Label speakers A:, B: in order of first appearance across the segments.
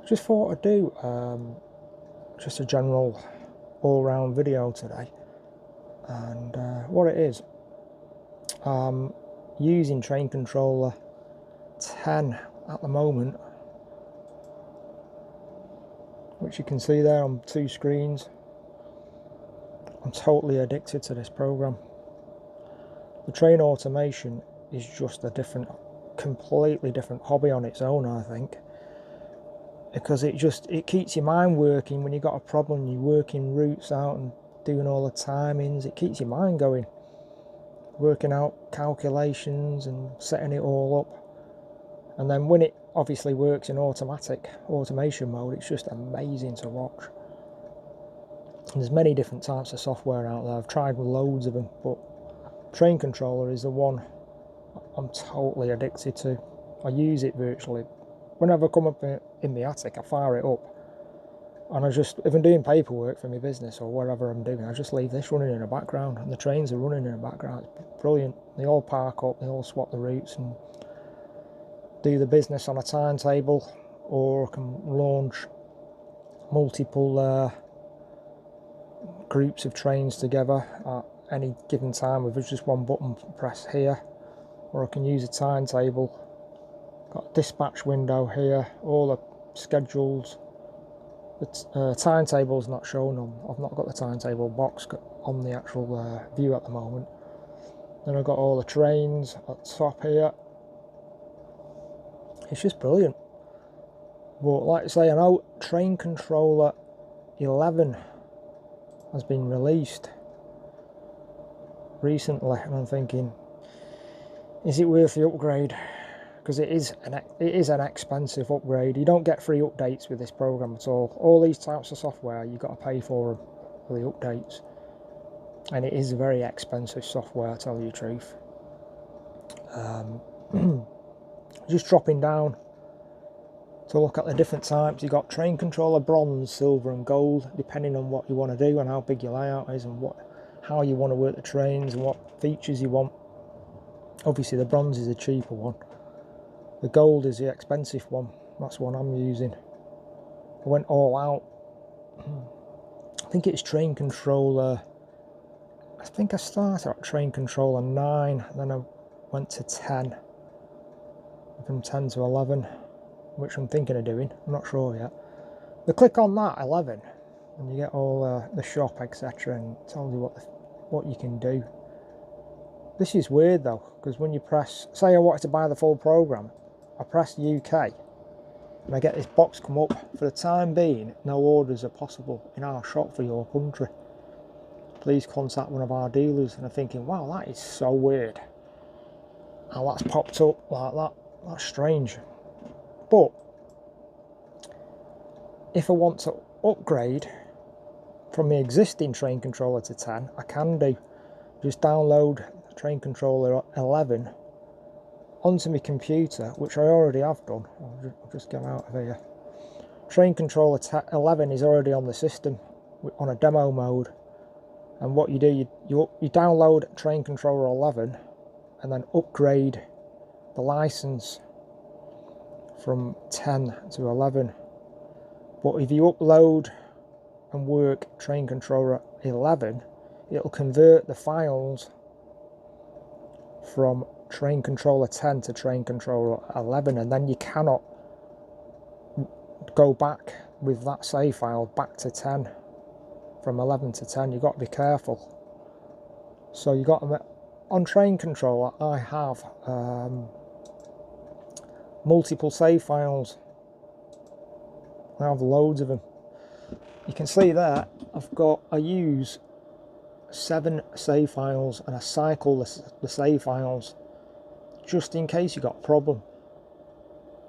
A: Just thought I'd do just a general all-round video today, and what it is, I'm using Train Controller 10 at the moment, which you can see there on 2 screens. I'm totally addicted to this program. The train automation is just a completely different hobby on its own, I think, because it keeps your mind working. When you've got a problem, you're working routes out and doing all the timings. It keeps your mind going, working out calculations and setting it all up. And then when it obviously works in automation mode, it's just amazing to watch. And there's many different types of software out there. I've tried loads of them, but Train Controller is the one I'm totally addicted to. I use it virtually whenever I come up in the attic. I fire it up, and if I'm doing paperwork for my business or whatever I'm doing, I just leave this running in the background, and the trains are running in the background. It's brilliant. They all park up, they all swap the routes and do the business on a timetable, or I can launch multiple groups of trains together at any given time with just one button press here, or I can use a timetable. Got a dispatch window here, all the schedules. The timetable's not shown I've not got the timetable box on the actual view at the moment. Then I've got all the trains at the top here. It's just brilliant. But like I say, I know Train Controller 11 has been released recently, and I'm thinking, is it worth the upgrade? Because it is an expensive upgrade. You don't get free updates with this program at all. All these types of software, you've got to pay for them, for the updates, and it is very expensive software, to tell you the truth. Just dropping down to look at the different types. You've got Train Controller Bronze, Silver and Gold, depending on what you want to do and how big your layout is and how you want to work the trains and what features you want. Obviously the Bronze is a cheaper one. The Gold is the expensive one. That's the one I'm using. I went all out. I think it's Train Controller. I think I started at Train Controller 9, then I went to 10. From 10 to 11, which I'm thinking of doing. I'm not sure yet. But click on that 11, and you get all the shop, etc., and it tells you what you can do. This is weird though, because when you press, say I wanted to buy the full program, I press UK, and I get this box come up. For the time being, no orders are possible in our shop for your country. Please contact one of our dealers. And I'm thinking, wow, that is so weird. How that's popped up like that. That's strange. But if I want to upgrade from the existing Train Controller to 10, I can do. Just download Train Controller 11 onto my computer, which I already have done. I'll just get out of here. Train Controller 11 is already on the system on a demo mode, and what you do, you download Train Controller 11 and then upgrade the license from 10 to 11. But if you upload and work Train Controller 11, it'll convert the files from Train Controller 10 to Train Controller 11, and then you cannot go back with that save file back to 10 from 11 to 10. You've got to be careful. So you got to, on Train Controller I have multiple save files. I have loads of them. You can see there I use 7 save files, and I cycle the save files just in case you got a problem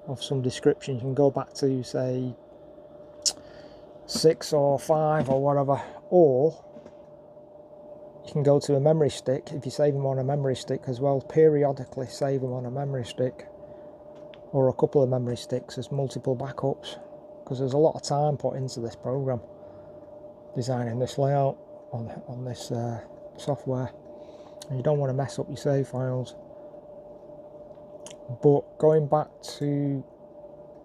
A: of some description. You can go back to, say, 6 or 5 or whatever, or you can go to a memory stick. If you save them on a memory stick as well, periodically save them on a memory stick or a couple of memory sticks as multiple backups, because there's a lot of time put into this program, designing this layout on this software, and you don't want to mess up your save files. But going back to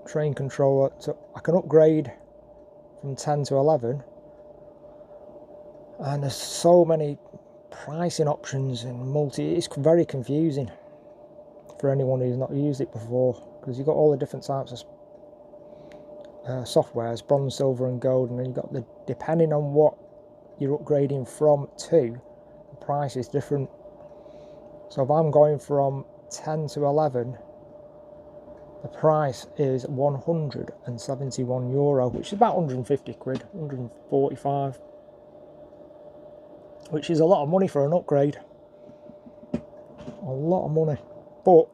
A: train controller I can upgrade from 10 to 11, and there's so many pricing options and it's very confusing for anyone who's not used it before, because you've got all the different types of softwares, bronze, silver and gold, and then you've got depending on what you're upgrading from to, the price is different. So if I'm going from 10 to 11, the price is €171, which is about 150 quid, 145, which is a lot of money for an upgrade. A lot of money. But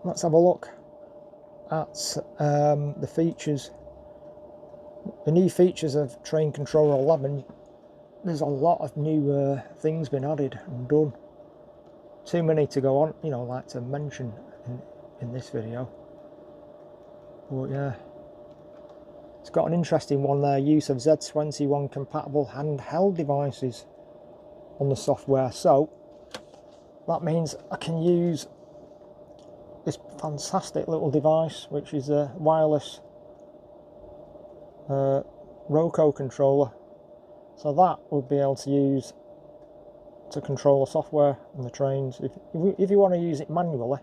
A: let's have a look at the features. The new features of Train Controller 11. There's a lot of new things been added and done. Too many to go on, like to mention in this video. But yeah, it's got an interesting one there. Use of Z21 compatible handheld devices on the software. So that means I can use this fantastic little device, which is a wireless ROCO controller. So that would be able to use to control the software and the trains. If you want to use it manually,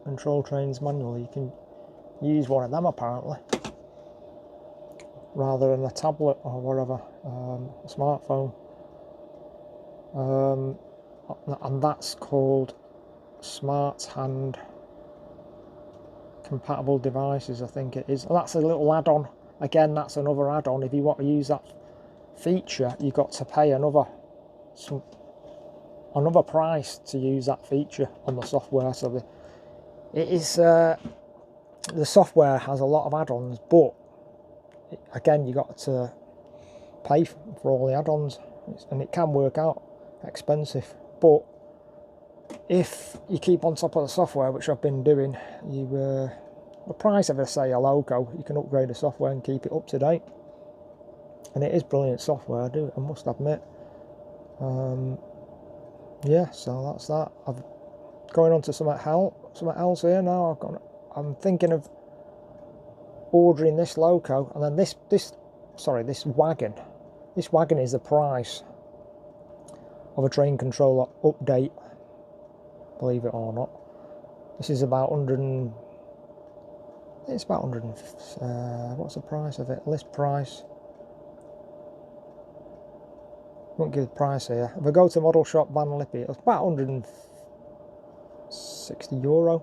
A: control trains manually, you can use one of them apparently, rather than a tablet or whatever, a smartphone. And that's called Smart Hand Compatible Devices, I think it is. And that's a little add-on. Again, that's another add-on. If you want to use that feature, you've got to pay another price to use that feature on the software. So the software has a lot of add-ons, but again, you got to pay for all the add-ons, and it can work out expensive. But if you keep on top of the software, which I've been doing, the price of, say, a ROCO, you can upgrade the software and keep it up to date. And it is brilliant software, I must admit. Yeah, so that's that. I'm going on to something else here now. I'm thinking of ordering this ROCO, and then this wagon. This wagon is the price of a train controller update, believe it or not. This is about 100. It's about 100. What's the price of it? List price. Won't give the price here. If I go to Model Shop Van Lippy, it's about €160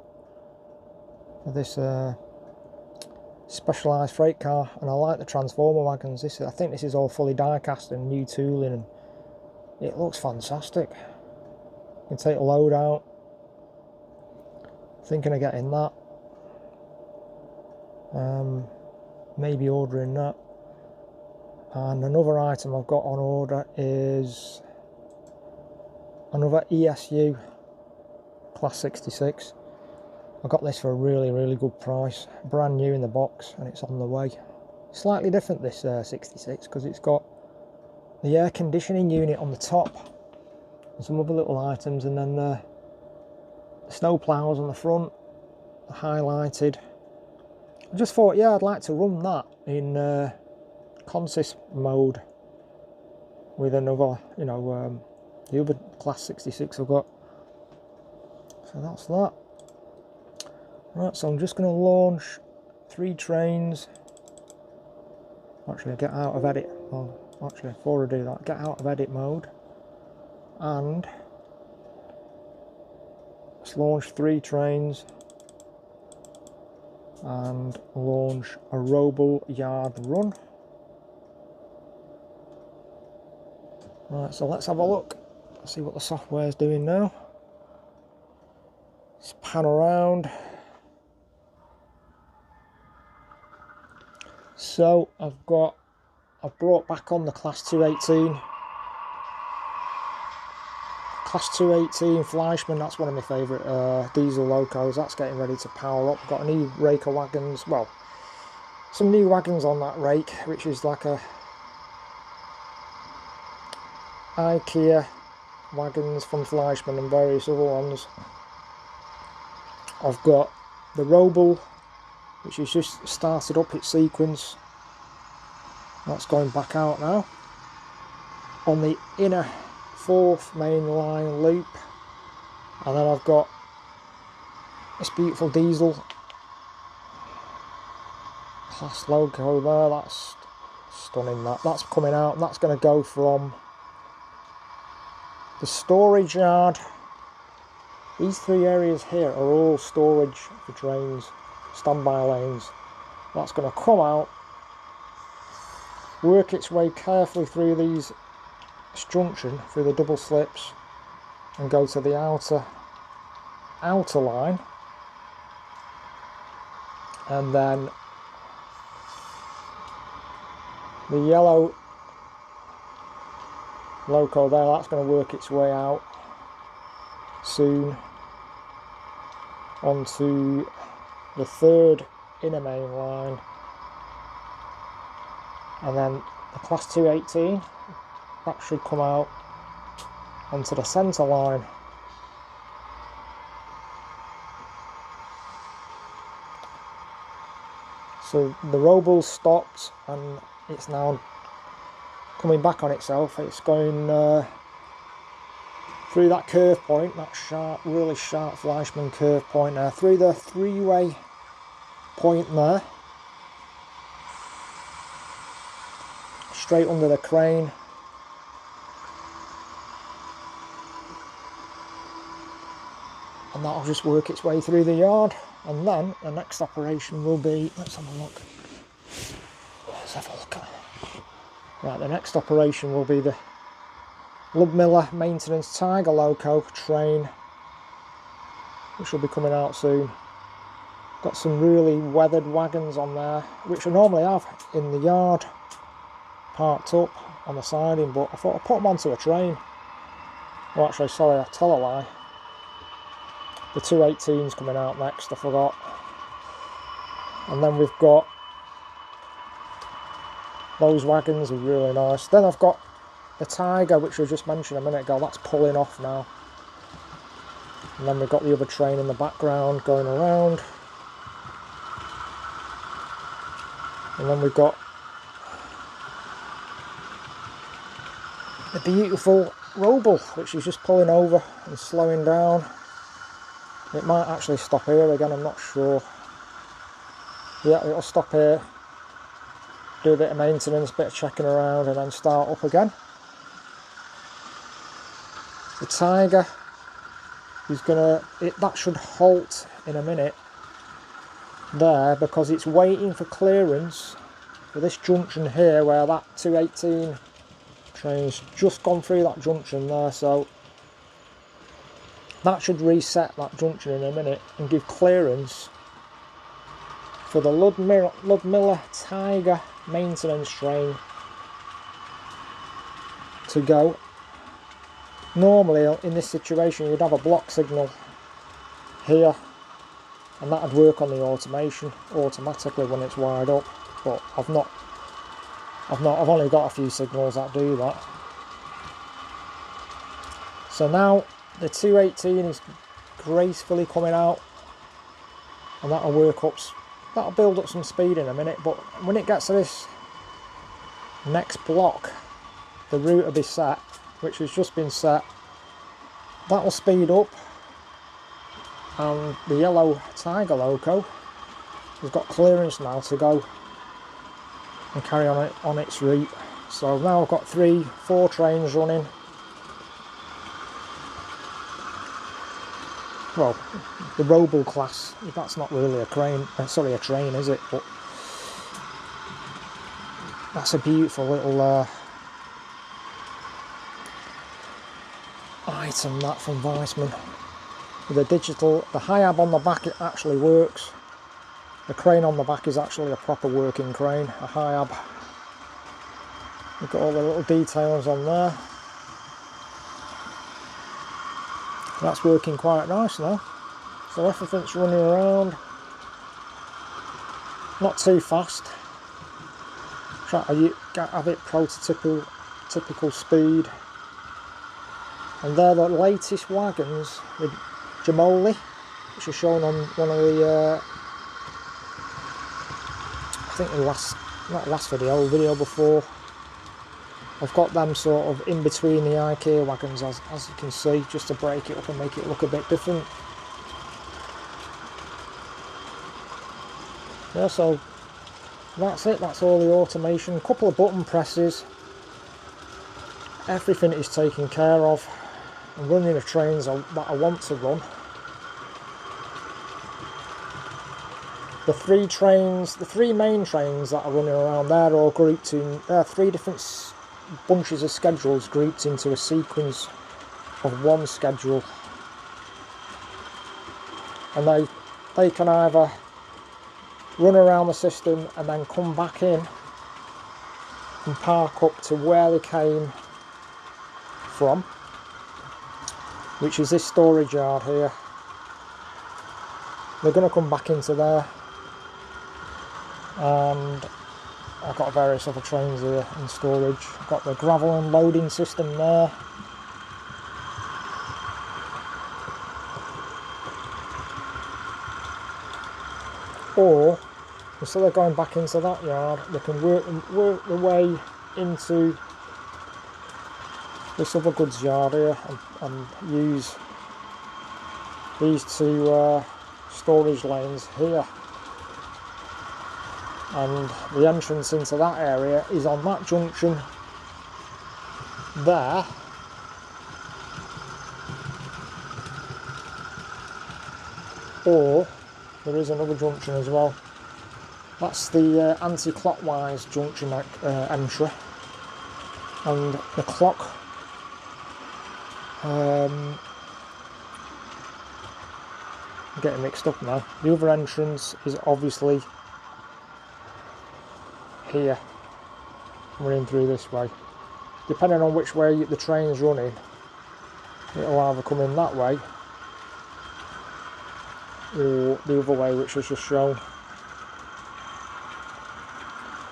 A: for this specialised freight car. And I like the Transformer wagons. I think this is all fully die-cast and new tooling, and it looks fantastic. You can take a load out. Thinking of getting that. Maybe ordering that. And another item I've got on order is another ESU Class 66. I got this for a really, really good price. Brand new in the box, and it's on the way. Slightly different, this 66, because it's got the air conditioning unit on the top and some other little items, and then the snow ploughs on the front, highlighted. I just thought, yeah, I'd like to run that in consist mode with another, the other Class 66 I've got. So that's that. Right, so I'm just going to launch 3 trains. Actually, get out of edit. Well, actually, before I do that, get out of edit mode, and let's launch 3 trains and launch a Roble Yard run. Right, so let's have a look, see what the software is doing now. Let's pan around. So I've brought back on the Class 218. Class 218 Fleischmann, that's one of my favourite diesel locos. That's getting ready to power up. Got a new rake of wagons, well, some new wagons on that rake, which is like a IKEA wagons from Fleischmann and various other ones. I've got the Roble which has just started up its sequence. That's going back out now on the inner 4th main line loop. And then I've got this beautiful diesel class logo there. That's stunning. That's coming out, and that's going to go from the storage yard. These 3 areas here are all storage for trains, standby lanes. That's going to come out, work its way carefully through this junction, through the double slips, and go to the outer line, and then the yellow loco there, that's going to work its way out soon onto the 3rd inner main line, and then the class 218, that should come out onto the centre line. So the ROCO's stopped and it's now coming back on itself. It's going through that curve point, that sharp, really sharp Fleischmann curve point there, through the 3-way point there, straight under the crane. And that'll just work its way through the yard. And then the next operation will be, let's have a look. Let's have a look at it. Right, the next operation will be the Ludmilla Maintenance Tiger Loco train, which will be coming out soon. Got some really weathered wagons on there, which I normally have in the yard, parked up on the siding, but I thought I'd put them onto a train. Well, actually, sorry, I tell a lie. The 218's coming out next, I forgot. And then we've got those wagons are really nice. Then I've got the Tiger, which I just mentioned a minute ago, that's pulling off now. And then we've got the other train in the background going around. And then we've got the beautiful ROCO, which is just pulling over and slowing down. It might actually stop here again, I'm not sure. Yeah, it'll stop here, do a bit of maintenance, bit of checking around, and then start up again. The Tiger is that should halt in a minute there, because it's waiting for clearance for this junction here where that 218 train's just gone through that junction there, so that should reset that junction in a minute and give clearance for the Ludmilla Tiger maintenance train to go. Normally in this situation you'd have a block signal here, and that would work on the automation automatically when it's wired up, but I've only got a few signals that do that. So now the 218 is gracefully coming out, and that'll build up some speed in a minute, but when it gets to this next block, the route will be set, which has just been set. That will speed up, and the yellow Tiger Loco has got clearance now to go and carry on its route. So now I've got 3-4 trains running. Well, the ROCO class, that's not really a train, is it? But that's a beautiful little item, that from Weissman. With the HIAB on the back, it actually works. The crane on the back is actually a proper working crane, a HIAB. You've got all the little details on there. That's working quite nice now. So everything's running around. Not too fast. Try to have it prototypical speed. And they're the latest wagons with Jamoli, which are shown on one of the think the not last video before. I've got them sort of in between the IKEA wagons, as you can see, just to break it up and make it look a bit different. Yeah, so that's it, that's all the automation. A couple of button presses. Everything is taken care of. I'm running the trains that I want to run. The three main trains that are running around there are all grouped in, there are 3 different bunches of schedules grouped into a sequence of one schedule. And they can either run around the system and then come back in and park up to where they came from, which is this storage yard here. They're going to come back into there, and I've got various other trains here in storage. I've got the gravel unloading system there. Or instead of going back into that yard, they can work their way into this other goods yard here and use these 2 storage lanes here. And the entrance into that area is on that junction there. Or there is another junction as well. That's the anti-clockwise junction entry. And the clock I'm getting mixed up now. The other entrance is obviously here. We're in through this way. Depending on which way the train's running, it'll either come in that way or the other way, which is just shown.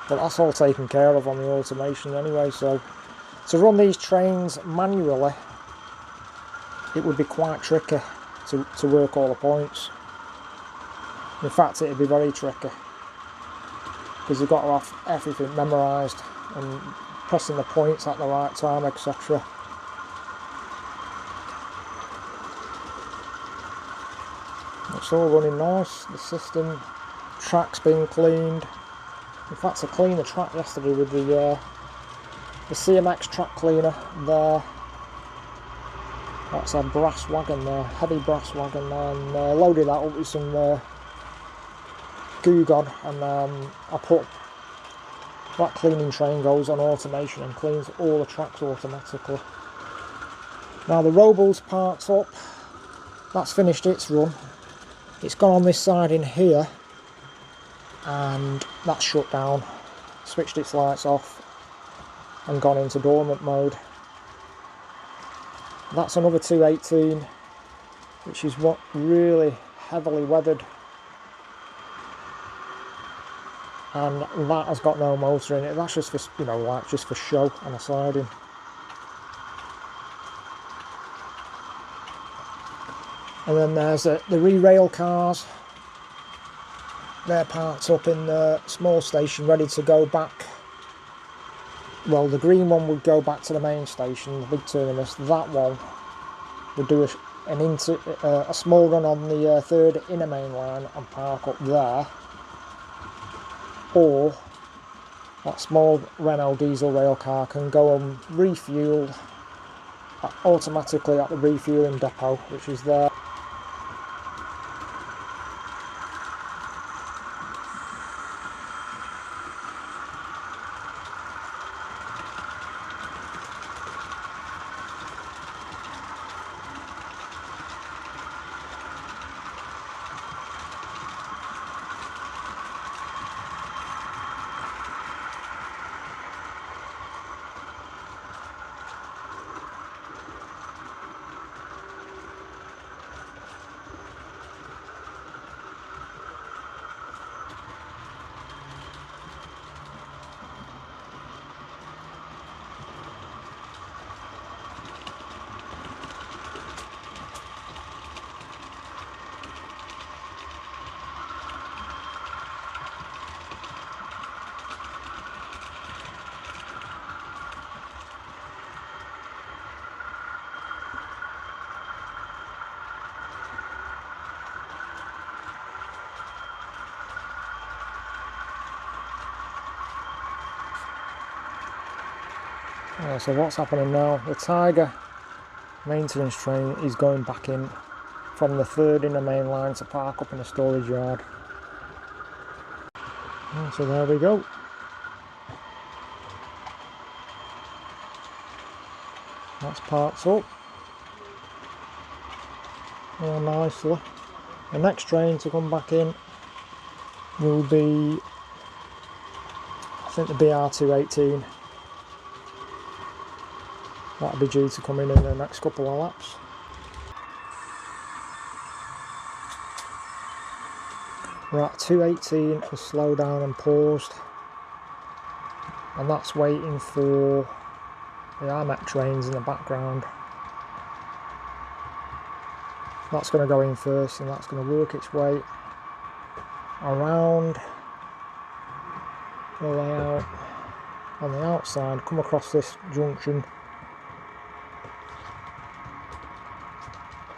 A: But that's all taken care of on the automation anyway, so to run these trains manually, it would be quite tricky to work all the points. In fact, it'd be very tricky, because you've got to have everything memorised and pressing the points at the right time, etc. It's all running nice. The system, track's been cleaned. In fact, I cleaned the track yesterday with the CMX track cleaner there. That's a brass wagon there, heavy brass wagon there, and loaded that up with some Goo Gone, and I put that cleaning train goes on automation and cleans all the tracks automatically. Now the Robo's parked up, that's finished its run. It's gone on this side in here, and that's shut down, switched its lights off and gone into dormant mode. That's another 218, which is what really heavily weathered, and that has got no motor in it. That's just for, you know, like just for show on a siding. And then there's the re-rail cars. They're parked up in the small station, ready to go back. Well, the green one would go back to the main station, the big terminus. That one would do a small run on the 3rd inner main line and park up there. Or that small Renault diesel rail car can go and refuel automatically at the refueling depot, which is there. So what's happening now, the Tiger maintenance train is going back in from the third in the main line to park up in the storage yard. So there we go. That's parked up all nicely. The next train to come back in will be, I think, the BR218. That'll be due to come in the next couple of laps. Right, 218 has slowed down and paused, and that's waiting for the RMET trains in the background. That's going to go in first, and that's going to work its way around the layout on the outside, come across this junction,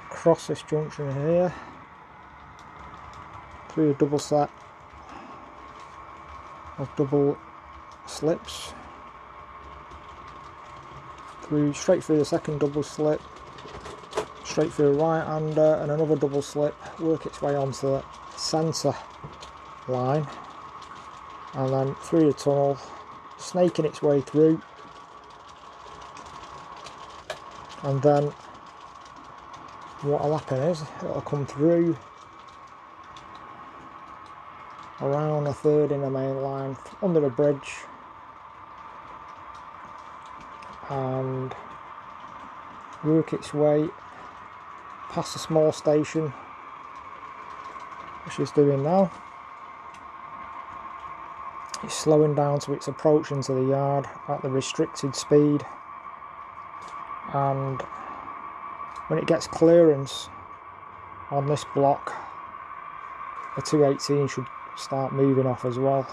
A: across this junction here, through a double set of double slips, straight through the second double slip, straight through a right-hander and another double slip, work its way onto the centre line, and then through the tunnel, snaking its way through, and then what'll happen is it'll come through around a third in the main line, under the bridge, and work its way past a small station, which it's doing now. It's slowing down to its approach into the yard at the restricted speed, and when it gets clearance on this block, the 218 should start moving off as well.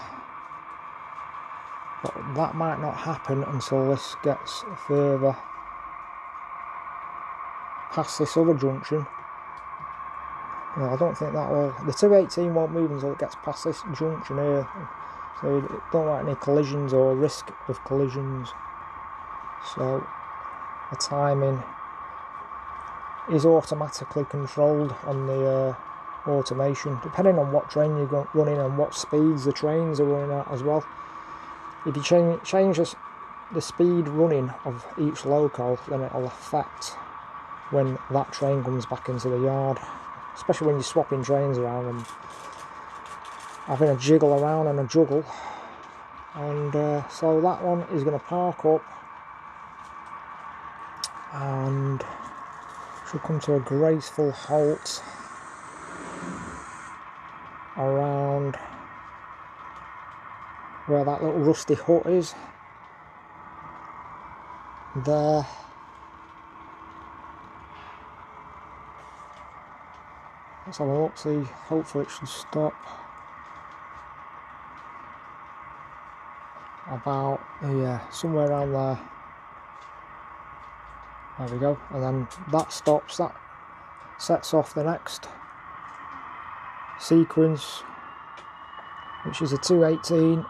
A: But that might not happen until this gets further past this other junction. No, I don't think that will. The 218 won't move until it gets past this junction here, so you don't want any collisions or risk of collisions. So the timing is automatically controlled on the automation, depending on what train you're running and what speeds the trains are running at as well. If you change the speed running of each loco, then it'll affect when that train comes back into the yard, especially when you're swapping trains around and having a jiggle around and a juggle. And so that one is going to park up and should come to a graceful halt around where that little rusty hut is there. Let's have a look, see, hopefully it should stop about, yeah, somewhere around there. There we go, and then that stops, that sets off the next sequence, which is a 218,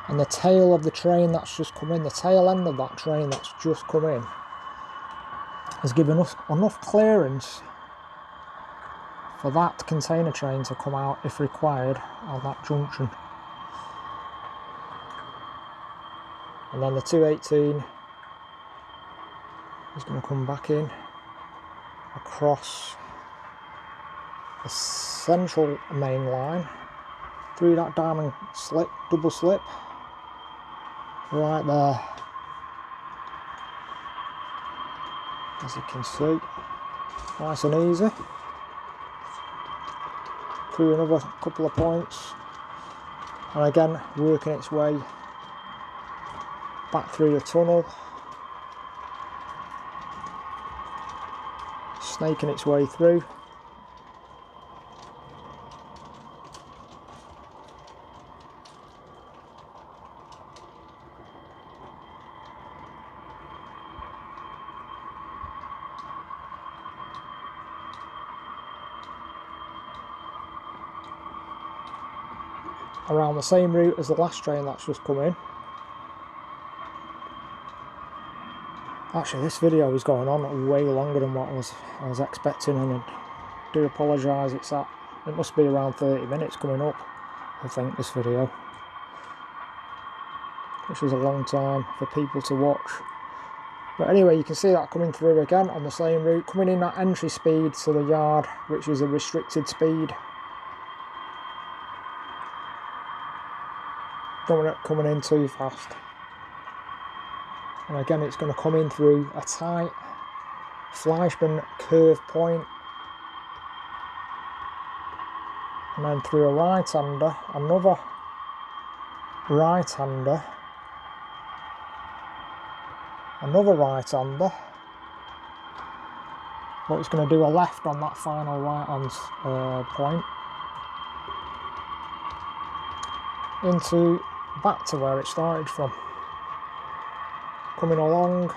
A: and the tail of the train that's just come in, the tail end of that train that's just come in, has given us enough clearance for that container train to come out if required on that junction. And then the 218 is going to come back in across the central main line, through that diamond slip, double slip, right there, as you can see, nice and easy, through another couple of points, and again working its way back through the tunnel, snaking its way through. Around the same route as the last train that's just come in. Actually, this video is going on way longer than what I was expecting, and I do apologise. It must be around 30 minutes coming up, I think, this video, which is a long time for people to watch. But anyway, you can see that coming through again on the same route, coming in at entry speed to the yard, which is a restricted speed. Don't want it coming in too fast. And again, it's going to come in through a tight Fleischmann curve point, and then through a right-hander, another right-hander, another right-hander, but it's going to do a left on that final right-hand point, into back to where it started from, coming along.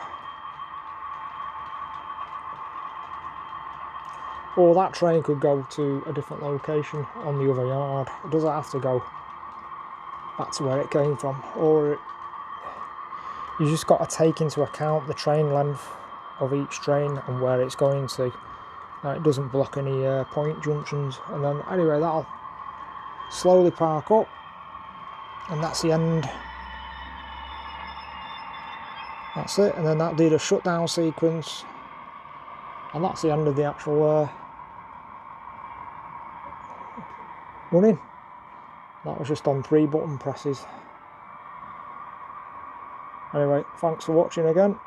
A: Or that train could go to a different location on the other yard. It doesn't have to go back to where it came from. Or you just got to take into account the train length of each train and where it's going to. It doesn't block any point junctions. And then anyway, that'll slowly park up, and that's the end. That's it. And then that'll do the shutdown sequence, and that's the end of the actual running. That was just on 3 button presses. Anyway, thanks for watching again.